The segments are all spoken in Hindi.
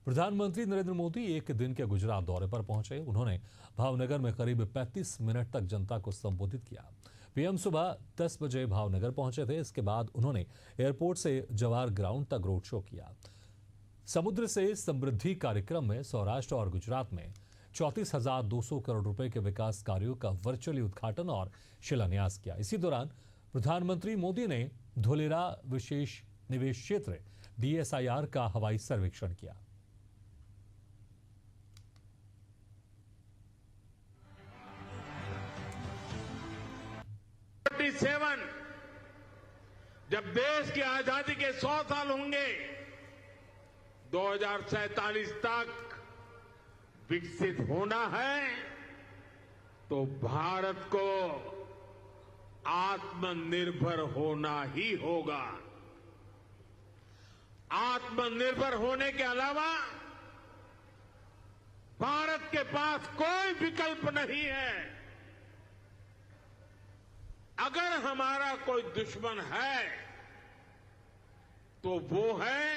प्रधानमंत्री नरेंद्र मोदी एक दिन के गुजरात दौरे पर पहुंचे। उन्होंने भावनगर में करीब 35 मिनट तक जनता को संबोधित किया। पीएम सुबह 10 बजे भावनगर पहुंचे थे। इसके बाद उन्होंने एयरपोर्ट से जवाहर ग्राउंड तक रोड शो किया। समुद्र से समृद्धि कार्यक्रम में सौराष्ट्र और गुजरात में 34,200 करोड़ रुपए के विकास कार्यों का वर्चुअली उद्घाटन और शिलान्यास किया। इसी दौरान प्रधानमंत्री मोदी ने धोलेरा विशेष निवेश क्षेत्र DSIR का हवाई सर्वेक्षण किया। जब देश की आजादी के 100 साल होंगे, 2047 तक विकसित होना है तो भारत को आत्मनिर्भर होना ही होगा। आत्मनिर्भर होने के अलावा भारत के पास कोई विकल्प नहीं है। अगर हमारा कोई दुश्मन है तो वो है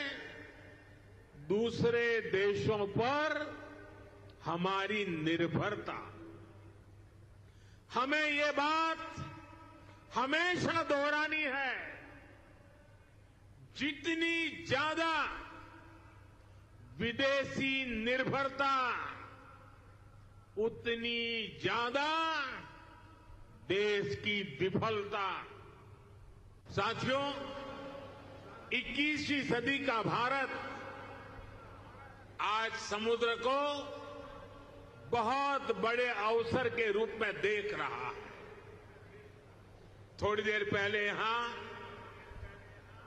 दूसरे देशों पर हमारी निर्भरता। हमें ये बात हमेशा दोहरानी है, जितनी ज्यादा विदेशी निर्भरता उतनी ज्यादा देश की विफलता। साथियों, 21वीं सदी का भारत आज समुद्र को बहुत बड़े अवसर के रूप में देख रहा है। थोड़ी देर पहले यहां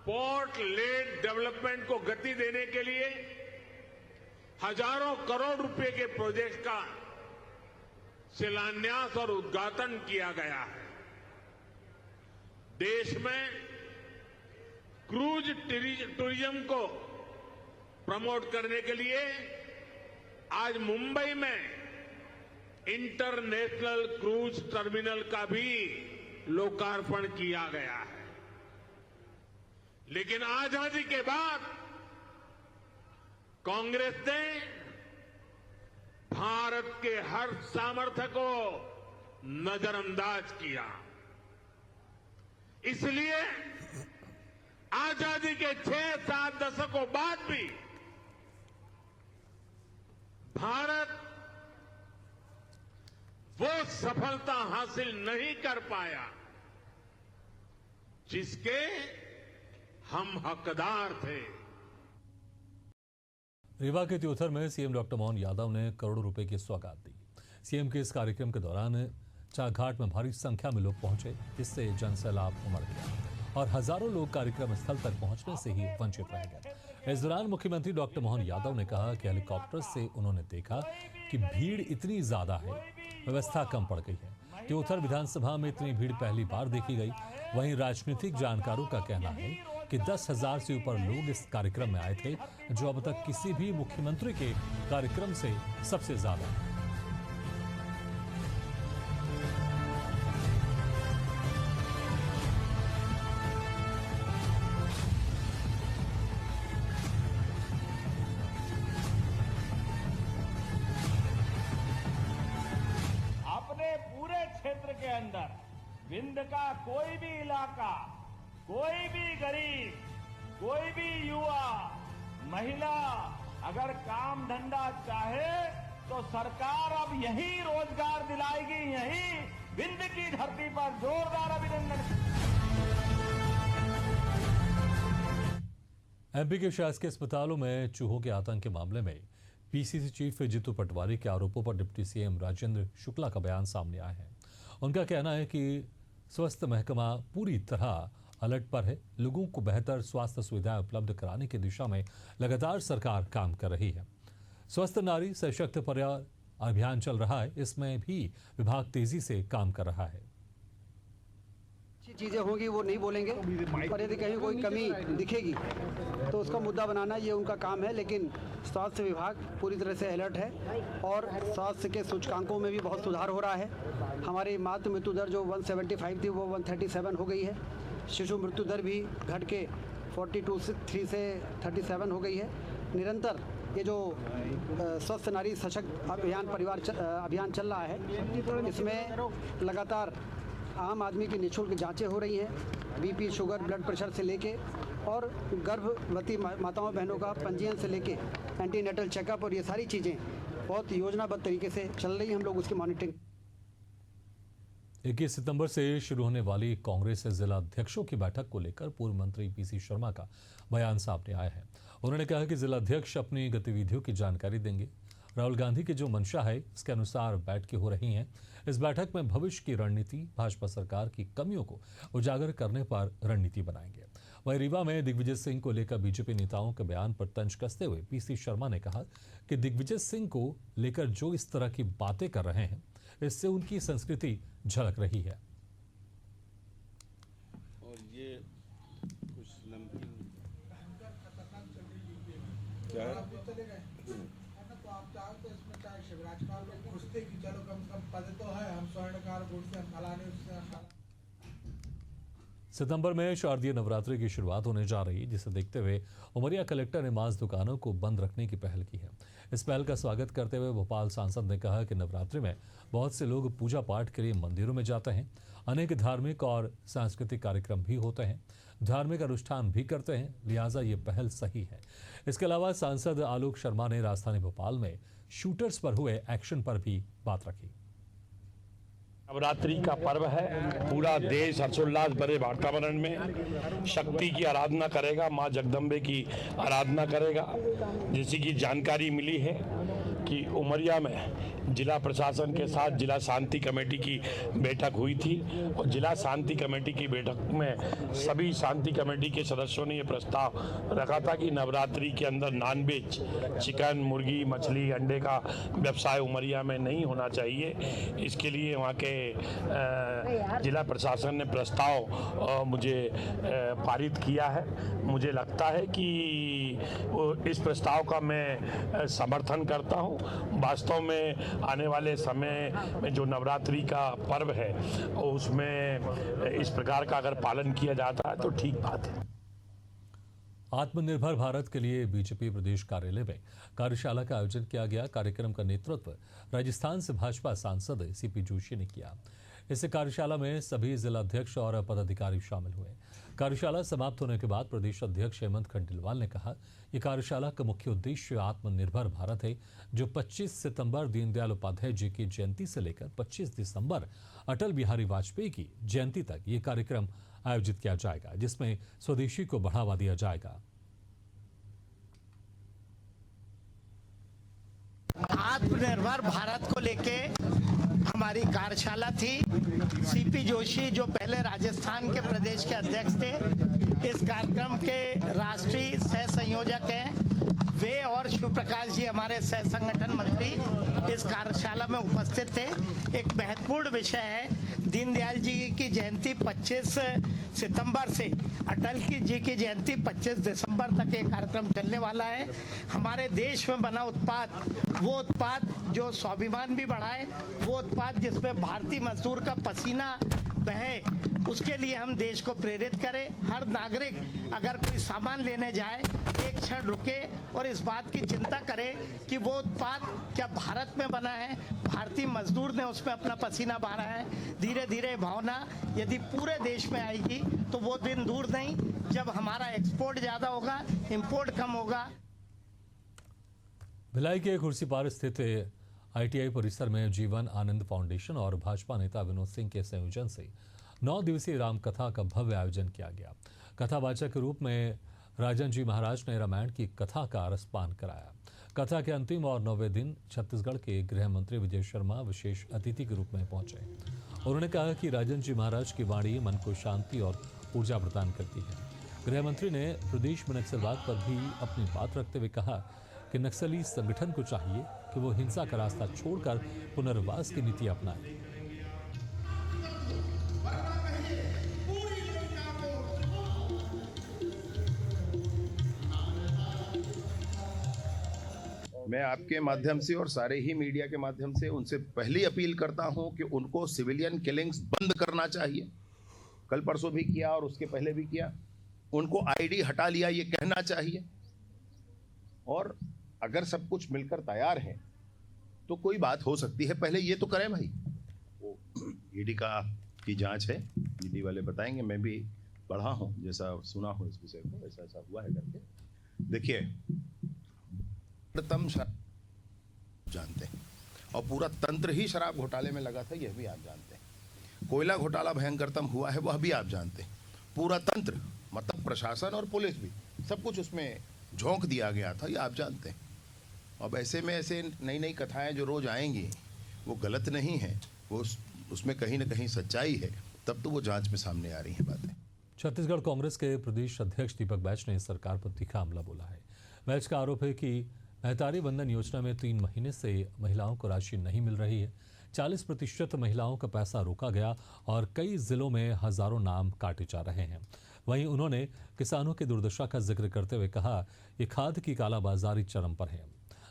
पोर्ट लेड डेवलपमेंट को गति देने के लिए हजारों करोड़ रुपए के प्रोजेक्ट का शिलान्यास और उद्घाटन किया गया है। देश में क्रूज टूरिज्म को प्रमोट करने के लिए आज मुंबई में इंटरनेशनल क्रूज टर्मिनल का भी लोकार्पण किया गया है। लेकिन आजादी के बाद कांग्रेस ने भारत के हर सामर्थ्य को नजरअंदाज किया। इसलिए आजादी के 6-7 दशकों बाद भी भारत वो सफलता हासिल नहीं कर पाया जिसके हम हकदार थे। रीवा के त्योथर में सीएम डॉक्टर मोहन यादव ने करोड़ों रुपए की सौगात दी। सीएम के इस कार्यक्रम के दौरान चाघाट में भारी संख्या में लोग पहुंचे। इससे जनसैलाब उमड़ गया और हजारों लोग कार्यक्रम स्थल तक पहुंचने से ही वंचित रह गए। इस दौरान मुख्यमंत्री डॉक्टर मोहन यादव ने कहा कि हेलीकॉप्टर से उन्होंने देखा कि भीड़ इतनी ज्यादा है, व्यवस्था कम पड़ गई है। त्योथर विधानसभा में इतनी भीड़ पहली बार देखी गई। वहीं राजनीतिक जानकारों का कहना है कि 10,000 से ऊपर लोग इस कार्यक्रम में आए थे, जो अब तक किसी भी मुख्यमंत्री के कार्यक्रम से सबसे ज्यादा है। अपने पूरे क्षेत्र के अंदर विंध्य का कोई भी इलाका, कोई भी गरीब, कोई भी युवा, महिला अगर काम धंधा चाहे तो सरकार अब यही रोजगार दिलाएगी। यही विंध्य की धरती पर जोरदार अभिनंदन। एमपी के शासकीय अस्पतालों में चूहों के आतंक के मामले में पीसीसी चीफ जीतू पटवारी के आरोपों पर डिप्टी सीएम राजेंद्र शुक्ला का बयान सामने आया है। उनका कहना है कि स्वास्थ्य महकमा पूरी तरह अलर्ट पर है। लोगों को बेहतर स्वास्थ्य सुविधाएं उपलब्ध कराने की दिशा में लगातार सरकार काम कर रही है। स्वस्थ नारी सशक्त परिवार अभियान चल रहा है, इसमें भी विभाग तेजी से काम कर रहा है। अच्छी चीजें होगी वो नहीं बोलेंगे, और यदि कहीं कोई कमी दिखेगी तो उसका मुद्दा बनाना ये उनका काम है। लेकिन स्वास्थ्य विभाग पूरी तरह से अलर्ट है और स्वास्थ्य के सूचकांकों में भी बहुत सुधार हो रहा है। हमारी मातृ मृत्यु दर जो 175 थी वो 137 हो गई है। शिशु मृत्यु दर भी घट के 42 से 37 हो गई है। निरंतर ये जो स्वस्थ नारी सशक्त अभियान अभियान चल रहा है, इसमें लगातार आम आदमी की निःशुल्क जांचें हो रही हैं, बीपी, शुगर, ब्लड प्रेशर से लेके और गर्भवती माताओं बहनों का पंजीयन से लेके एंटीनेटल चेकअप और ये सारी चीज़ें बहुत योजनाबद्ध तरीके से चल रही हैं। हम लोग उसकी मॉनिटरिंग 21 सितंबर से शुरू होने वाली कांग्रेस जिला अध्यक्षों की बैठक को लेकर पूर्व मंत्री पीसी शर्मा का बयान सामने आया है। उन्होंने कहा कि जिला अध्यक्ष अपनी गतिविधियों की जानकारी देंगे। राहुल गांधी की जो मंशा है इसके अनुसार बैठकें हो रही हैं। इस बैठक में भविष्य की रणनीति, भाजपा सरकार की कमियों को उजागर करने पर रणनीति बनाएंगे। वहीं रीवा में दिग्विजय सिंह को लेकर बीजेपी नेताओं के बयान पर तंज कसते हुए पीसी शर्मा ने कहा कि दिग्विजय सिंह को लेकर जो इस तरह की बातें कर रहे हैं, इससे उनकी संस्कृति झलक रही है। और ये कुछ नमकीन क्या है? तो आप चाहो तो इसमें चाहे शिवराज का लोग पूछते कि चलो कम से कम पद तो है, हम स्वर्णकार गुण से फलाने उससे। सितंबर में शारदीय नवरात्रि की शुरुआत होने जा रही, जिसे देखते हुए उमरिया कलेक्टर ने मांस दुकानों को बंद रखने की पहल की है। इस पहल का स्वागत करते हुए भोपाल सांसद ने कहा कि नवरात्रि में बहुत से लोग पूजा पाठ के लिए मंदिरों में जाते हैं, अनेक धार्मिक और सांस्कृतिक कार्यक्रम भी होते हैं, धार्मिक अनुष्ठान भी करते हैं, लिहाजा ये पहल सही है। इसके अलावा सांसद आलोक शर्मा ने राजधानी भोपाल में शूटर्स पर हुए एक्शन पर भी बात रखी। नवरात्रि का पर्व है, पूरा देश हर्षोल्लास भरे वातावरण में शक्ति की आराधना करेगा, माँ जगदम्बे की आराधना करेगा। जैसी की जानकारी मिली है कि उमरिया में जिला प्रशासन के साथ जिला शांति कमेटी की बैठक हुई थी और जिला शांति कमेटी की बैठक में सभी शांति कमेटी के सदस्यों ने ये प्रस्ताव रखा था कि नवरात्रि के अंदर नॉनवेज, चिकन, मुर्गी, मछली, अंडे का व्यवसाय उमरिया में नहीं होना चाहिए। इसके लिए वहाँ के जिला प्रशासन ने प्रस्ताव मुझे पारित किया है। मुझे लगता है कि इस प्रस्ताव का मैं समर्थन करता हूँ। वास्तव में आने वाले समय में जो नवरात्रि का पर्व है उसमें इस प्रकार का अगर पालन किया जाता है तो ठीक बात है। आत्मनिर्भर भारत के लिए बीजेपी प्रदेश कार्यालय में कार्यशाला का आयोजन किया गया। कार्यक्रम का नेतृत्व राजस्थान से भाजपा सांसद सीपी जोशी ने किया। इस कार्यशाला में सभी जिला अध्यक्ष और पदाधिकारी शामिल हुए। कार्यशाला समाप्त होने के बाद प्रदेश अध्यक्ष हेमंत खंडेलवाल ने कहा, ये कार्यशाला का मुख्य उद्देश्य आत्मनिर्भर भारत है, जो 25 सितंबर दीनदयाल उपाध्याय जी की जयंती से लेकर 25 दिसंबर अटल बिहारी वाजपेयी की जयंती तक ये कार्यक्रम आयोजित किया जाएगा, जिसमें स्वदेशी को बढ़ावा दिया जाएगा। आत्मनिर्भर भारत को लेके हमारी कार्यशाला थी। सीपी जोशी जो पहले राजस्थान के प्रदेश के अध्यक्ष थे, इस कार्यक्रम के राष्ट्रीय सह संयोजक हैं वे, और शिव प्रकाश जी हमारे सह संगठन मंत्री इस कार्यशाला में उपस्थित थे। एक महत्वपूर्ण विषय है, दीनदयाल जी की जयंती 25 सितंबर से अटल जी की जयंती 25 दिसंबर तक ये कार्यक्रम चलने वाला है। हमारे देश में बना उत्पाद, वो उत्पाद जो स्वाभिमान भी बढ़ाए, वो उत्पाद जिसमें भारतीय मजदूर का पसीना बहे, उसके लिए हम देश को प्रेरित करें। हर नागरिक अगर कोई सामान लेने जाए एक क्षण रुके और इस बात की चिंता करे कि वो उत्पाद क्या भारत में बना है, भारतीय मजदूर ने उसमें अपना पसीना बहाया है। धीरे धीरे भावना यदि पूरे देश में आएगी तो वो दिन दूर नहीं जब हमारा एक्सपोर्ट ज़्यादा होगा, इंपोर्ट कम होगा। भिलाई के खुर्सीपार स्थित ITI परिसर में जीवन आनंद फाउंडेशन और भाजपा नेता विनोद सिंह के संयोजन से 9 दिवसीय रामकथा का भव्य आयोजन किया गया। कथावाचक के रूप में राजन जी महाराज ने रामायण की कथा का रसपान कराया। कथा के अंतिम और 9वें दिन छत्तीसगढ़ के गृह मंत्री विजय शर्मा विशेष अतिथि के रूप में पहुंचे। उन्होंने कहा कि राजन जी महाराज की वाणी मन को शांति और ऊर्जा प्रदान करती है। गृह मंत्री ने प्रदेश में नक्सलवाद पर भी अपनी बात रखते हुए कहा कि नक्सली संगठन को चाहिए कि वो हिंसा का रास्ता छोड़कर पुनर्वास की नीति अपनाए। मैं आपके माध्यम से और सारे ही मीडिया के माध्यम से उनसे पहली अपील करता हूं कि उनको सिविलियन किलिंग्स बंद करना चाहिए। कल परसों भी किया और उसके पहले भी किया। उनको आईडी हटा लिया ये कहना चाहिए। और अगर सब कुछ मिलकर तैयार है तो कोई बात हो सकती है। पहले ये तो करें भाई, वो ईडी की जांच है, ईडी वाले बताएंगे। मैं भी पढ़ा हूँ, जैसा सुना हूँ इस विषय को, ऐसा ऐसा हुआ है करके। देखिए, प्रथम जानते हैं, और पूरा तंत्र ही शराब घोटाले में लगा था, यह भी आप जानते हैं। कोयला घोटाला भयंकरतम हुआ है, वह भी आप जानते हैं। पूरा तंत्र मतलब प्रशासन और पुलिस भी, सब कुछ उसमें झोंक दिया गया था, ये आप जानते हैं। अब ऐसे में ऐसे नई नई कथाएं जो रोज आएंगी वो गलत नहीं है, वो उसमें कहीं ना कहीं सच्चाई है, तब तो वो जांच में सामने आ रही हैं बातें। छत्तीसगढ़ कांग्रेस के प्रदेश अध्यक्ष दीपक बैच ने सरकार पर तीखा हमला बोला है। बैच का आरोप है कि महतारी वंदन योजना में 3 महीने से महिलाओं को राशि नहीं मिल रही है। 40% महिलाओं का पैसा रोका गया और कई जिलों में हजारों नाम काटे जा रहे हैं। वहीं उन्होंने किसानों की दुर्दशा का जिक्र करते हुए कहा कि खाद की कालाबाजारी चरम पर है।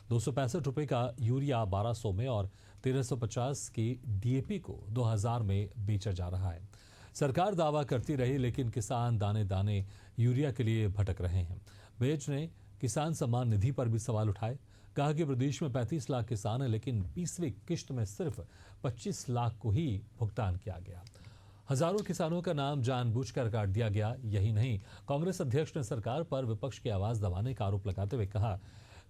265 रुपये का यूरिया 1200 में और 1350 की डीएपी को 2000 में बेचा जा रहा है। सरकार दावा करती रही, लेकिन किसान दाने दाने यूरिया के लिए भटक रहे हैं। बैच ने किसान सम्मान निधि पर भी सवाल उठाए। कहा कि प्रदेश में 35 लाख किसान हैं, लेकिन 20वीं किश्त में सिर्फ 25 लाख को ही भुगतान किया गया। हजारों किसानों का नाम जानबूझकर काट दिया गया। यही नहीं, कांग्रेस अध्यक्ष ने सरकार पर विपक्ष की आवाज दबाने का आरोप लगाते हुए कहा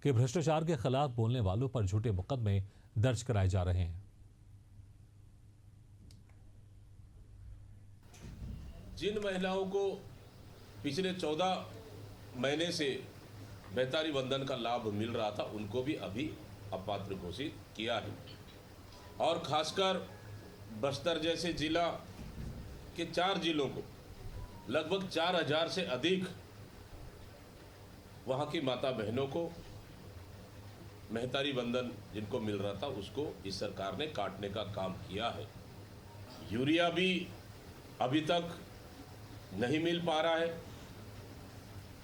कि भ्रष्टाचार के खिलाफ बोलने वालों पर झूठे मुकदमे दर्ज कराए जा रहे हैं। जिन महिलाओं को पिछले 14 महीने से महतारी वंदन का लाभ मिल रहा था, उनको भी अभी अपात्र घोषित किया है। और खासकर बस्तर जैसे जिला के 4 जिलों को लगभग 4000 से अधिक वहाँ की माता बहनों को महतारी वंदन जिनको मिल रहा था, उसको इस सरकार ने काटने का काम किया है। यूरिया भी अभी तक नहीं मिल पा रहा है,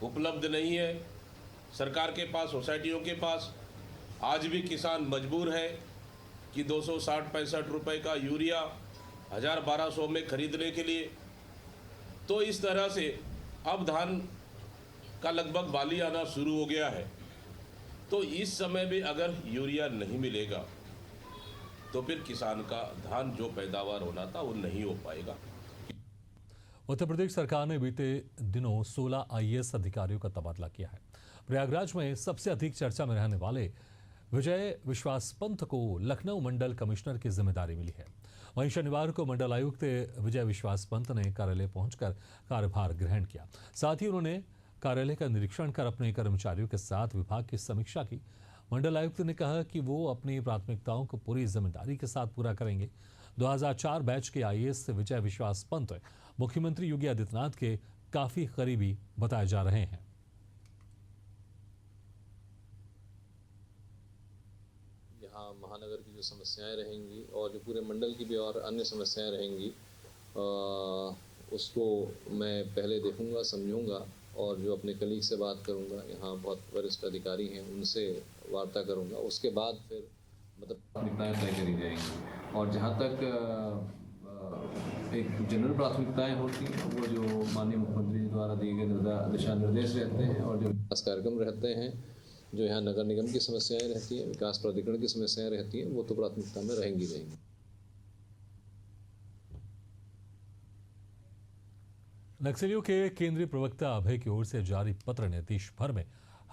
उपलब्ध नहीं है सरकार के पास, सोसाइटियों के पास। आज भी किसान मजबूर है कि 260-65 रुपए का यूरिया 1000-1200 में खरीदने के लिए। तो इस तरह से अब धान का लगभग बाली आना शुरू हो गया है। तो इस समय भी अगर यूरिया नहीं मिलेगा तो फिर किसान का धान जो पैदावार होना था वो नहीं हो पाएगा। उत्तर प्रदेश सरकार ने बीते दिनों 16 आईएएस अधिकारियों का तबादला किया है। प्रयागराज में सबसे अधिक चर्चा में रहने वाले विजय विश्वास पंत को लखनऊ मंडल कमिश्नर की जिम्मेदारी मिली है। वहीं शनिवार को मंडल आयुक्त विजय विश्वास पंत ने कार्यालय पहुंचकर कार्यभार ग्रहण किया। साथ ही उन्होंने कार्यालय का निरीक्षण कर अपने कर्मचारियों के साथ विभाग की समीक्षा की। मंडल आयुक्त ने कहा कि वो अपनी प्राथमिकताओं को पूरी जिम्मेदारी के साथ पूरा करेंगे। 2004 बैच के आईएएस विजय विश्वास पंत मुख्यमंत्री योगी आदित्यनाथ के काफी करीबी बताए जा रहे हैं। यहाँ महानगर की जो समस्याएं रहेंगी और जो पूरे मंडल की भी और अन्य समस्याएं रहेंगी, उसको मैं पहले देखूंगा, समझूंगा और जो अपने कलीग से बात करूंगा, यहाँ बहुत वरिष्ठ अधिकारी हैं, उनसे वार्ता करूंगा। उसके बाद फिर मतलब प्राथमिकताएं तय करी जाएंगी। और जहाँ तक एक जनरल प्राथमिकताएं होती हैं, वो जो माननीय मुख्यमंत्री जी द्वारा दिए गए दिशा निर्देश रहते हैं और जो विकास कार्यक्रम रहते हैं, जो यहाँ नगर निगम की समस्याएं रहती हैं, विकास प्राधिकरण की समस्याएं रहती हैं, वो तो प्राथमिकता में रहेंगी। नक्सलियों के केंद्रीय प्रवक्ता अभय की ओर से जारी पत्र ने देश भर में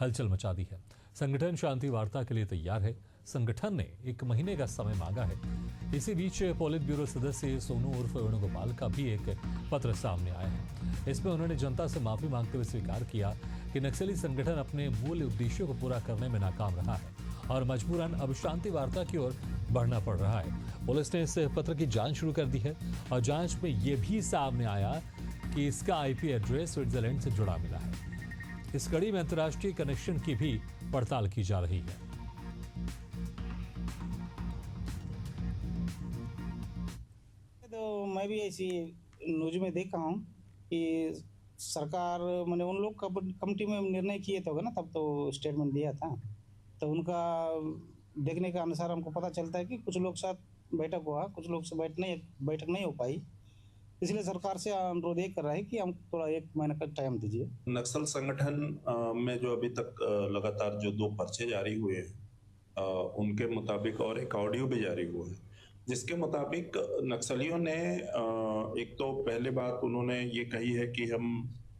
हलचल मचा दी है। संगठन शांति वार्ता के लिए तैयार है। संगठन ने 1 महीने का समय मांगा है। इसी बीच पोलित ब्यूरो सदस्य सोनू उर्फ वेणुगोपाल का भी एक पत्र सामने आया है। इसमें उन्होंने जनता से माफी मांगते हुए स्वीकार किया कि नक्सली संगठन अपने मूल उद्देश्यों को पूरा करने में नाकाम रहा है और मजबूरन अब शांति वार्ता की ओर बढ़ना पड़ रहा है। पुलिस ने इस पत्र की जांच शुरू कर दी है और जांच में यह भी सामने आया कि इसका आईपी एड्रेस स्विट्जरलैंड से जुड़ा मिला है। इस कड़ी में अंतर्राष्ट्रीय कनेक्शन की भी पड़ताल की जा रही है। तो मैं भी ऐसी न्यूज में देखा हूँ कि सरकार मैंने उन लोग कमेटी में निर्णय किए थे ना, तब तो स्टेटमेंट दिया था। तो उनका देखने के अनुसार हमको पता चलता है कि कुछ लोग साथ बैठक हुआ, कुछ लोग से बैठक नहीं हो पाई। इसलिए सरकार से अनुरोध ये कर रहा है कि हम थोड़ा 1 महीने का टाइम दीजिए। नक्सल संगठन में जो अभी तक लगातार जो 2 पर्चे जारी हुए हैं उनके मुताबिक और एक ऑडियो भी जारी हुआ है, जिसके मुताबिक नक्सलियों ने एक तो पहले बात उन्होंने ये कही है कि हम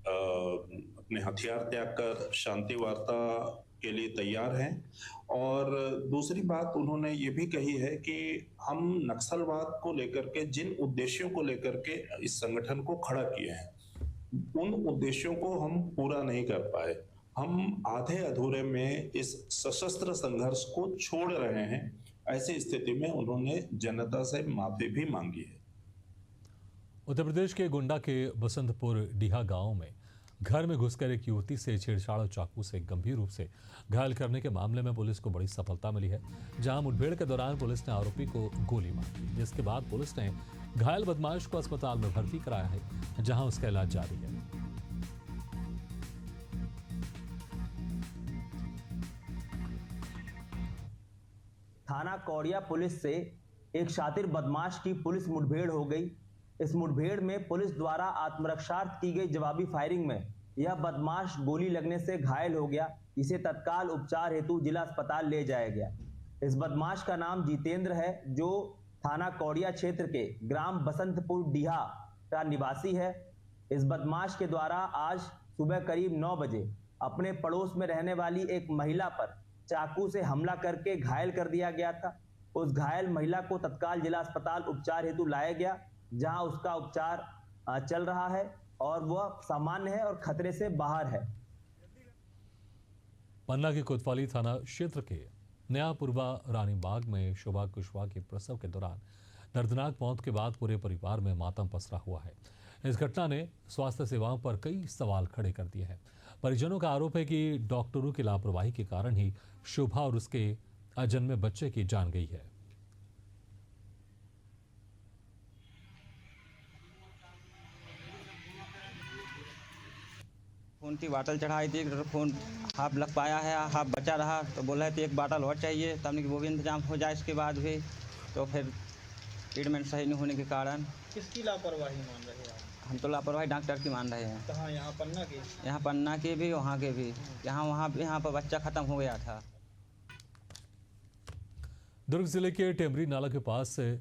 अपने हथियार त्याग कर शांति वार्ता के लिए तैयार हैं, और दूसरी बात उन्होंने ये भी कही है कि हम नक्सलवाद को लेकर के जिन उद्देश्यों को लेकर के इस संगठन को खड़ा किए हैं उन उद्देश्यों को हम पूरा नहीं कर पाए। हम आधे अधूरे में इस सशस्त्र संघर्ष को छोड़ रहे हैं। ऐसी स्थिति में उन्होंने जनता से माफी भी मांगी है। उत्तर प्रदेश के गोंडा के बसंतपुर डीहा गांव में घर में घुसकर एक युवती से छेड़छाड़ और चाकू से गंभीर रूप से घायल करने के मामले में पुलिस को बड़ी सफलता मिली है, जहां मुठभेड़ के दौरान पुलिस ने आरोपी को गोली मारी, जिसके बाद पुलिस ने घायल बदमाश को अस्पताल में भर्ती कराया है, जहां उसका इलाज जारी है। थाना कौड़िया पुलिस से एक शातिर बदमाश की पुलिस मुठभेड़ हो गई। इस मुठभेड़ में पुलिस द्वारा आत्मरक्षार्थ की गई जवाबी फायरिंग में यह बदमाश गोली लगने से घायल हो गया। इसे तत्काल उपचार हेतु जिला अस्पताल ले जाया गया। इस बदमाश का नाम जितेंद्र है, जो थाना कौड़िया क्षेत्र के ग्राम बसंतपुर डीहा का निवासी है। इस बदमाश के द्वारा आज सुबह करीब 9 बजे अपने पड़ोस में रहने वाली एक महिला पर चाकू से हमला करके घायल कर दिया गया था। उस घायल महिला को तत्काल जिला अस्पताल उपचार हेतु लाया गया, जहां उसका उपचार चल रहा है और वह सामान्य है और खतरे से बाहर है। पन्ना के कोतवाली थाना क्षेत्र के नयापुरवा रानीबाग में शोभा कुशवाहा के प्रसव के दौरान दर्दनाक मौत के बाद पूरे परिवार में मातम पसरा हुआ है। इस घटना ने स्वास्थ्य सेवाओं पर कई सवाल खड़े कर दिए हैं। परिजनों का आरोप है कि डॉक्टरों की लापरवाही के कारण ही शोभा और उसके अजन्मे बच्चे की जान गई है। फोन की बाटल चढ़ाई थी, फोन हाफ लग पाया है, हाफ बचा रहा, तो बोला है कि एक बाटल और चाहिए, तब कि वो भी इंतजाम हो जाए। इसके बाद भी तो फिर ट्रीटमेंट सही नहीं होने के कारण। किसकी लापरवाही मान रहे हैं? हम तो लापरवाही डॉक्टर की मान रहे हैं। कहाँ? यहाँ पन्ना की? यहाँ पन्ना की भी, वहाँ के भी। यहाँ पर बच्चा खत्म हो गया था। दुर्ग जिले के टेमरी नाला के पास से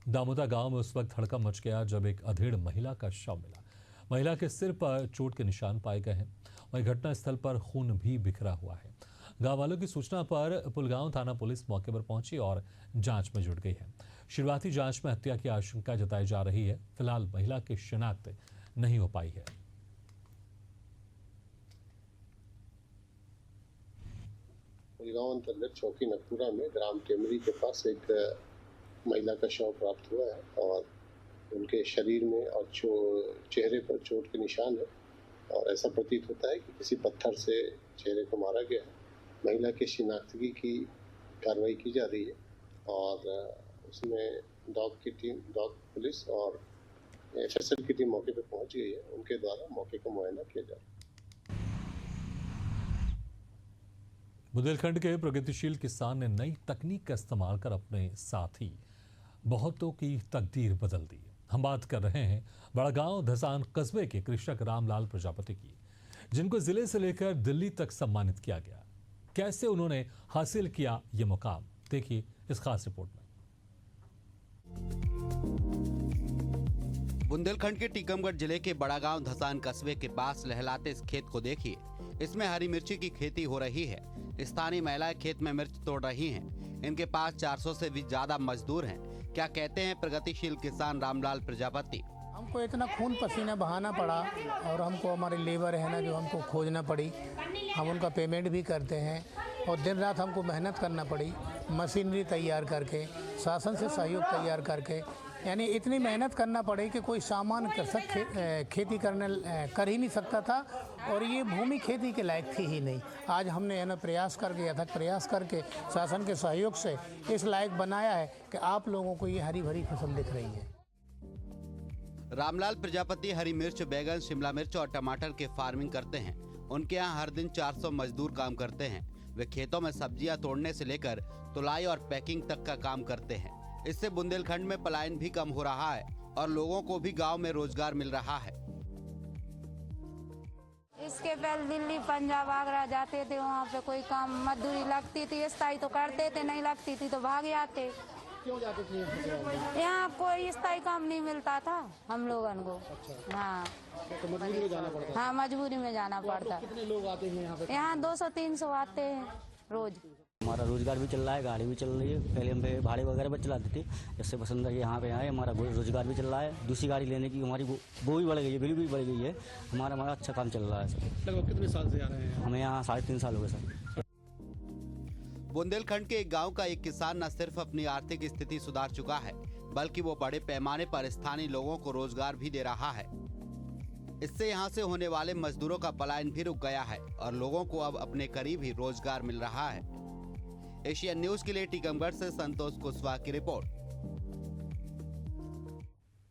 दामोदा गांव में उस वक्त हड़कंप मच गया जब एक अधेड़ महिला का शव मिला। महिला के सिर पर चोट के निशान पाए गए हैं। वहीं घटनास्थल पर खून भी बिखरा हुआ है। गांव वालों की सूचना पर पुलगांव थाना पुलिस मौके पर पहुंची और जांच में जुट गई है। शुरुआती जांच में हत्या की आशंका जताई जा रही है। फिलहाल महिला की शिनाख्त नहीं हो पाई है। पुलगांव अंतर्गत चौकी नकपुरा में ग्राम टेमरी के पास एक महिला का शव प्राप्त हुआ है और उनके शरीर में और चेहरे पर चोट के निशान है और ऐसा प्रतीत होता है कि किसी पत्थर से चेहरे को मारा गया है। महिला की शिनाख्तगी की कार्रवाई की जा रही है और उसमें डॉग पुलिस और एफएसएल की टीम मौके पर पहुंच गई है। उनके द्वारा मौके का मुआयना किया जा रहा है। बुंदेलखंड के प्रगतिशील किसान ने नई तकनीक का इस्तेमाल कर अपने साथ ही बहुतों की तकदीर बदल दी। हम बात कर रहे हैं बड़गांव धसान कस्बे के कृषक रामलाल प्रजापति की, जिनको जिले से लेकर दिल्ली तक सम्मानित किया गया। कैसे उन्होंने हासिल किया ये मुकाम, देखिए इस खास रिपोर्ट में। बुंदेलखंड के टीकमगढ़ जिले के बड़ागांव धसान कस्बे के पास लहलाते इस खेत को देखिए। इसमें हरी मिर्ची की खेती हो रही है। स्थानीय महिलाएं खेत में मिर्च तोड़ रही हैं। इनके पास 400 से भी ज्यादा मजदूर हैं। क्या कहते हैं प्रगतिशील किसान रामलाल प्रजापति? हमको इतना खून पसीना बहाना पड़ा और हमको हमारे लेबर है ना जो हमको खोजना पड़ी। हम उनका पेमेंट भी करते हैं और दिन रात हमको मेहनत करना पड़ी, मशीनरी तैयार करके, शासन से सहयोग तैयार करके, यानी इतनी मेहनत करना पड़ी कि कोई सामान खेती कर ही नहीं सकता था और ये भूमि खेती के लायक थी ही नहीं। आज हमने है ना प्रयास करके शासन के सहयोग से इस लायक बनाया है कि आप लोगों को ये हरी भरी फसल दिख रही है। रामलाल प्रजापति हरी मिर्च, बैगन, शिमला मिर्च और टमाटर के फार्मिंग करते हैं। उनके यहाँ हर दिन 400 मजदूर काम करते हैं। वे खेतों में सब्जियां तोड़ने से लेकर तुलाई और पैकिंग तक का काम करते हैं। इससे बुंदेलखंड में पलायन भी कम हो रहा है और लोगों को भी गांव में रोजगार मिल रहा है। इसके पहले दिल्ली, पंजाब, आगरा जाते थे, वहाँ पे कोई काम मजदूरी लगती थी स्थायी तो करते थे, नहीं लगती थी तो भाग जाते। क्यों जाते थे? यहाँ कोई स्थायी काम नहीं मिलता था हम लोगों को। हाँ, तो मजबूरी में जाना पड़ता। हाँ, मजबूरी में जाना पड़ता। कितने लोग आते हैं यहाँ पे? यहाँ 200-300 आते हैं रोज। हमारा रोजगार भी चल रहा है, गाड़ी भी चल रही है। पहले हम भाड़े वगैरह पर चलाते थे, जैसे वसुंधरा यहाँ पे आए, हमारा रोजगार भी चल रहा है। दूसरी गाड़ी लेने की हमारी वो भी बढ़ गई है, बिल भी बढ़ गई है। हमारा अच्छा काम चल रहा है सर। लगभग कितने साल से आ रहे हैं? हमें यहाँ 3.5 साल हो गए सर। बुंदेलखंड के एक गांव का एक किसान न सिर्फ अपनी आर्थिक स्थिति सुधार चुका है, बल्कि वो बड़े पैमाने पर स्थानीय लोगों को रोजगार भी दे रहा है। इससे यहाँ से होने वाले मजदूरों का पलायन भी रुक गया है और लोगों को अब अपने करीब ही रोजगार मिल रहा है। एशियन न्यूज के लिए टीकमगढ़ से संतोष कुशवाहा की रिपोर्ट।